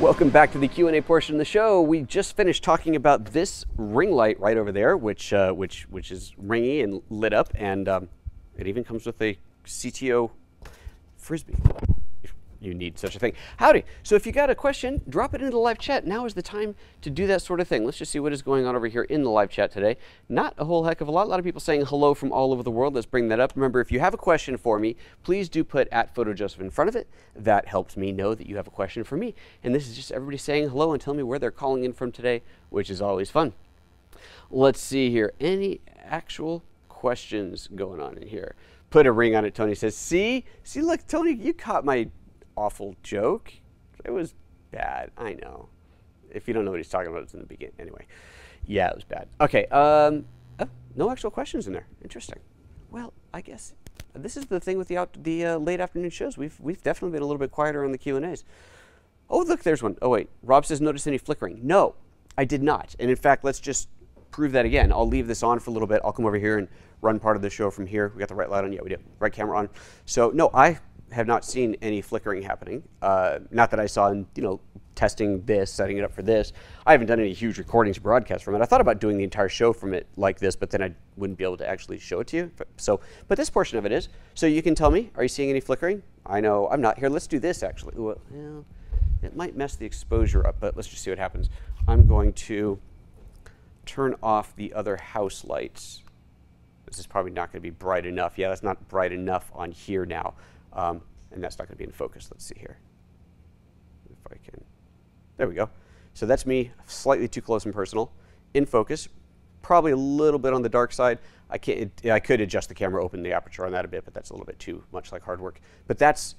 Welcome back to the Q&A portion of the show. We just finished talking about this ring light right over there, which is ringy and lit up, and it even comes with a CTO frisbee. If you need such a thing. Howdy. So if you got a question, drop it into the live chat. Now is the time to do that sort of thing. Let's just see what is going on over here in the live chat today. Not a whole heck of a lot. A lot of people saying hello from all over the world. Let's bring that up. Remember, if you have a question for me, please do put @PhotoJoseph in front of it. That helps me know that you have a question for me. And this is just everybody saying hello and telling me where they're calling in from today, which is always fun. Let's see here. Any actual questions going on in here? Put a ring on it, Tony says. See, look, Tony, you caught my awful joke. It was bad, I know. If you don't know what he's talking about, it's in the beginning. Anyway, yeah, it was bad. Okay, oh, no actual questions in there. Interesting. Well, I guess this is the thing with the late afternoon shows. We've definitely been a little bit quieter on the Q&As. Oh, look, there's one. Oh, wait. Rob says, notice any flickering? No, I did not. And in fact, let's just prove that again. I'll leave this on for a little bit. I'll come over here and run part of the show from here. We got the right light on. Yeah, we do. Right camera on. So, no, I have not seen any flickering happening. Not that I saw in, testing this, setting it up for this. I haven't done any huge recordings broadcast from it. I thought about doing the entire show from it like this, but then I wouldn't be able to actually show it to you. But this portion of it is. So you can tell me, are you seeing any flickering? I know I'm not. Here, let's do this actually. Well, it might mess the exposure up, but let's just see what happens. I'm going to turn off the other house lights. This is probably not going to be bright enough. Yeah, that's not bright enough on here now. And that's not going to be in focus. Let's see here. If I can. There we go. So that's me, slightly too close and personal. In focus, probably a little bit on the dark side. I could adjust the camera, open the aperture on that a bit, but that's a little bit too much like hard work. But that's,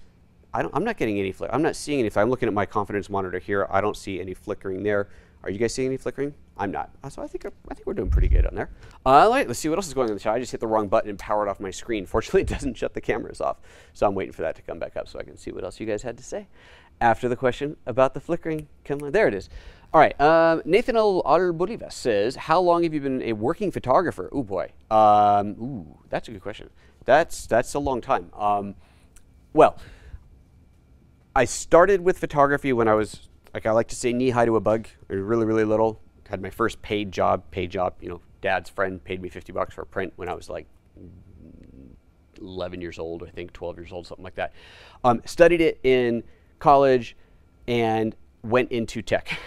I'm not getting any flicker. I'm not seeing any. If I'm looking at my confidence monitor here, I don't see any flickering there. Are you guys seeing any flickering? I'm not. So I think we're doing pretty good on there. All right, let's see what else is going on in the chat. I just hit the wrong button and powered off my screen. Fortunately, it doesn't shut the cameras off. So I'm waiting for that to come back up so I can see what else you guys had to say after the question about the flickering. Come on, there it is. All right, Nathan Alboliva says, how long have you been a working photographer? Oh boy, that's a good question. That's a long time. Well, I started with photography when I was, like I like to say, knee-high to a bug. I was really, really little. Had my first paid job, dad's friend paid me $50 for a print when I was like 11 years old, I think, 12 years old, something like that. Studied it in college and went into tech,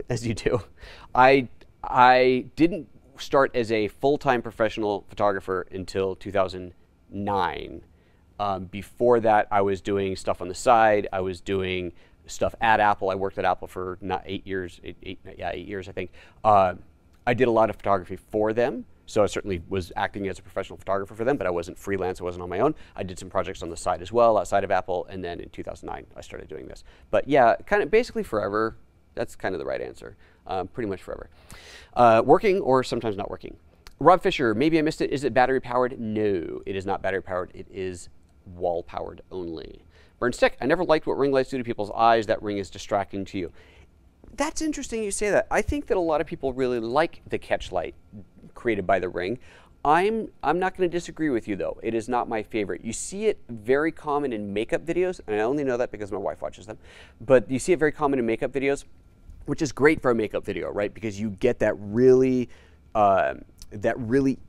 as you do. I didn't start as a full-time professional photographer until 2009. Before that, I was doing stuff on the side. I was doing stuff at Apple. I worked at Apple for 8 years, 8 years, I think. I did a lot of photography for them. So I certainly was acting as a professional photographer for them, but I wasn't freelance. I wasn't on my own. I did some projects on the side as well, outside of Apple. And then in 2009, I started doing this. But yeah, kind of basically forever. That's kind of the right answer. Pretty much forever. Working or sometimes not working. Rob Fisher, maybe I missed it. Is it battery powered? No, it is not battery powered. It is wall powered only. Burnstick, I never liked what ring lights do to people's eyes. That ring is distracting to you. That's interesting you say that. I think that a lot of people really like the catch light created by the ring. I'm not going to disagree with you, though. It is not my favorite. You see it very common in makeup videos, and I only know that because my wife watches them. But you see it very common in makeup videos, which is great for a makeup video, right? Because you get that really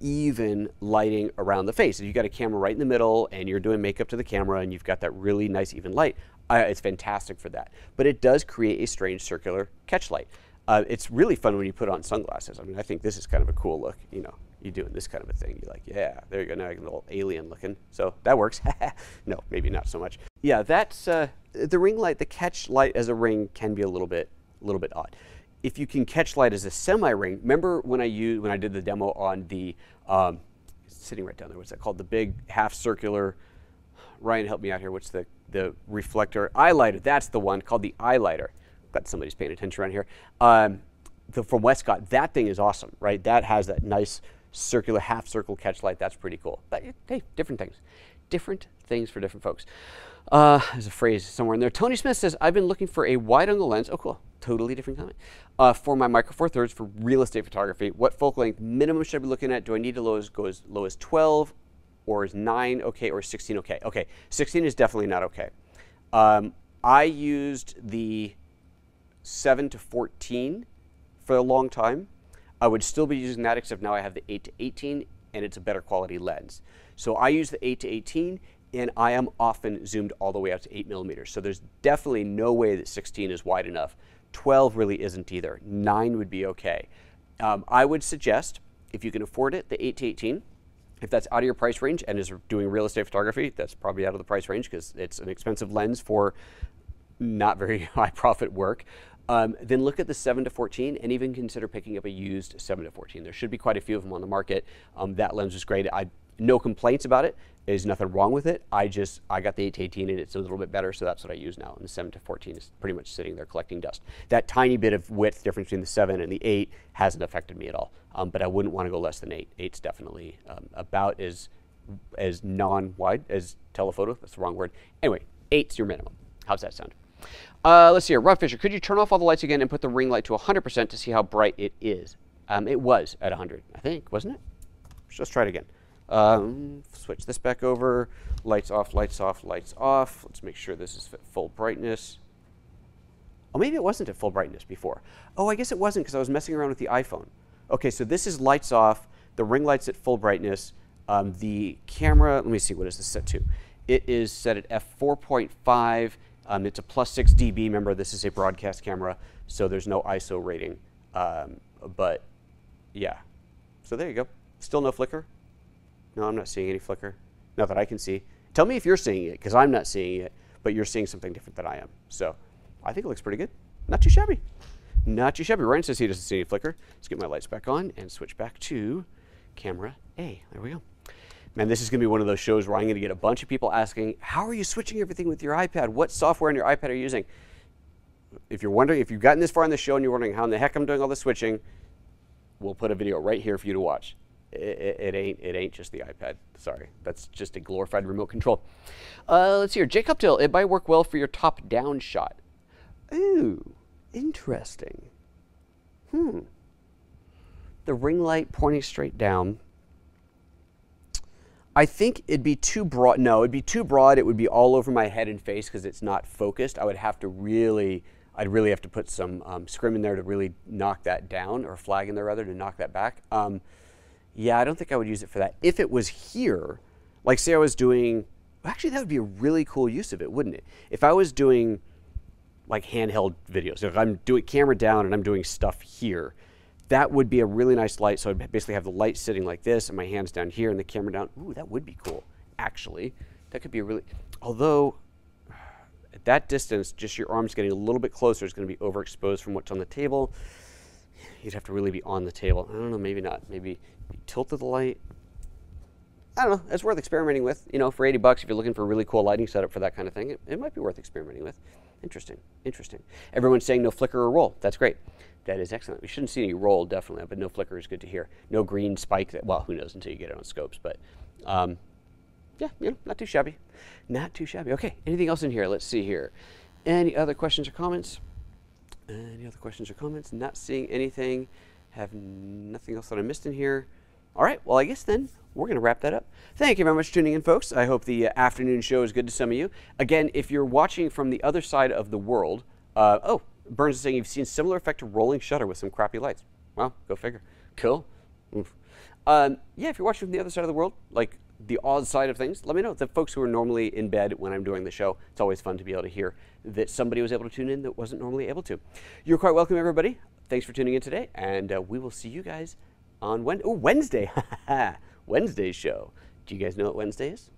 even lighting around the face. If you've got a camera right in the middle and you're doing makeup to the camera and you've got that really nice even light, it's fantastic for that. But it does create a strange circular catch light. It's really fun when you put on sunglasses. I mean, I think this is kind of a cool look. You're doing this kind of a thing. You're like, yeah, there you go. Now you're a little alien looking. So that works. No, maybe not so much. Yeah, that's the ring light. The catch light as a ring can be a little bit odd. If you can catch light as a semi-ring, remember when I did the demo on the, sitting right down there, what's that called? The big half circular, Ryan, help me out here. What's the reflector? Eyelighter, that's the one, called the Eyelighter. Glad somebody's paying attention around here. From Westcott, that thing is awesome, right? That has that nice circular, half circle catch light. That's pretty cool. But hey, different things. Different things for different folks. There's a phrase somewhere in there. Tony Smith says, I've been looking for a wide-angle lens. Oh, cool. Totally different comment. For my Micro Four Thirds for real estate photography. What focal length minimum should I be looking at? Do I need to go as low as 12? Or is 9 okay? Or 16 okay? Okay, 16 is definitely not okay. I used the 7 to 14 for a long time, I would still be using that, except now I have the 8 to 18 and it's a better quality lens. So I use the 8 to 18 and I am often zoomed all the way out to 8 millimeters. So there's definitely no way that 16 is wide enough. 12 really isn't either. 9 would be okay. I would suggest, if you can afford it, the 8 to 18. If that's out of your price range and is doing real estate photography, that's probably out of the price range because it's an expensive lens for not very high profit work. Then look at the 7 to 14 and even consider picking up a used 7 to 14. There should be quite a few of them on the market. That lens is great. No complaints about it. There's nothing wrong with it. I got the 8 to 18 and it's a little bit better, so that's what I use now. And the 7 to 14 is pretty much sitting there collecting dust. That tiny bit of width difference between the 7 and the 8 hasn't affected me at all. But I wouldn't want to go less than 8. 8's definitely about as non-wide as telephoto. That's the wrong word. Anyway, 8's your minimum. How's that sound? Let's see here. Rob Fisher, could you turn off all the lights again and put the ring light to 100% to see how bright it is? It was at 100, I think, wasn't it? Let's try it again. Switch this back over. Lights off, lights off, lights off. Let's make sure this is at full brightness. Oh, maybe it wasn't at full brightness before. Oh, I guess it wasn't because I was messing around with the iPhone. Okay, so this is lights off. The ring light's at full brightness. The camera, let me see, what is this set to? It is set at f4.5. It's a +6 dB. Remember, this is a broadcast camera, so there's no ISO rating. But yeah, so there you go. Still no flicker. No, I'm not seeing any flicker. Not that I can see. Tell me if you're seeing it, because I'm not seeing it, but you're seeing something different than I am. So I think it looks pretty good. Not too shabby. Not too shabby. Ryan says he doesn't see any flicker. Let's get my lights back on and switch back to camera A. There we go. Man, this is going to be one of those shows where I'm going to get a bunch of people asking, how are you switching everything with your iPad? What software on your iPad are you using? If you're wondering, if you've gotten this far in the show and you're wondering how in the heck I'm doing all this switching, we'll put a video right here for you to watch. It ain't just the iPad. Sorry, that's just a glorified remote control. Let's see here. Jake Uptill, it might work well for your top-down shot. Ooh, interesting. The ring light pointing straight down. I think it'd be too broad. No, it'd be too broad. It would be all over my head and face because it's not focused. I'd really have to put some scrim in there to really knock that down, or flag in there rather to knock that back. Yeah, I don't think I would use it for that. If it was here, like say I was doing, actually that would be a really cool use of it, wouldn't it? If I was doing like handheld videos, if I'm doing camera down and I'm doing stuff here, that would be a really nice light. So I'd basically have the light sitting like this and my hands down here and the camera down. Ooh, that would be cool, actually. That could be a really, although at that distance, just your arms getting a little bit closer is going to be overexposed from what's on the table. You'd have to really be on the table. I don't know, maybe not. Maybe tilted the light. I don't know. It's worth experimenting with. You know, for 80 bucks, if you're looking for a really cool lighting setup for that kind of thing, it might be worth experimenting with. Interesting. Interesting. Everyone's saying no flicker or roll. That's great. That is excellent. We shouldn't see any roll, definitely, but no flicker is good to hear. No green spike. Well, who knows until you get it on scopes, but yeah, you know, not too shabby. Not too shabby. Okay, anything else in here? Let's see here. Any other questions or comments? Any other questions or comments? Not seeing anything. Have nothing else that I missed in here. All right, well, I guess then we're going to wrap that up. Thank you very much for tuning in, folks. I hope the afternoon show is good to some of you. Again, if you're watching from the other side of the world, oh, Burns is saying you've seen similar effect to rolling shutter with some crappy lights. Well, go figure. Cool. Oof. Yeah, if you're watching from the other side of the world, like the odd side of things, let me know. The folks who are normally in bed when I'm doing the show, it's always fun to be able to hear that somebody was able to tune in that wasn't normally able to. You're quite welcome, everybody. Thanks for tuning in today, and we will see you guys on Wednesday. Wednesday's show. Do you guys know what Wednesday is?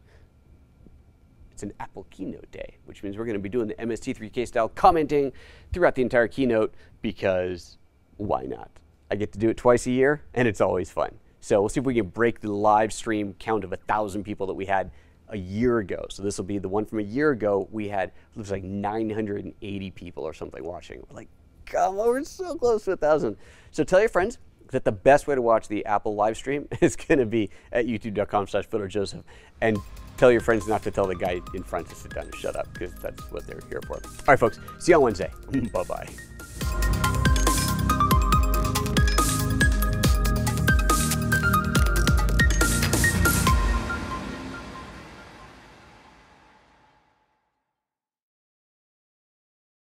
It's an Apple keynote day, which means we're going to be doing the MST3K style commenting throughout the entire keynote because why not? I get to do it twice a year, and it's always fun. So we'll see if we can break the live stream count of 1,000 people that we had a year ago. So this will be the one from a year ago. We had, it looks like 980 people or something watching. We're like, come on, we're so close to 1,000. So tell your friends that the best way to watch the Apple live stream is going to be at youtube.com/PhotoJoseph. And tell your friends not to tell the guy in front to sit down and shut up, because that's what they're here for. All right, folks, see you on Wednesday. Bye-bye.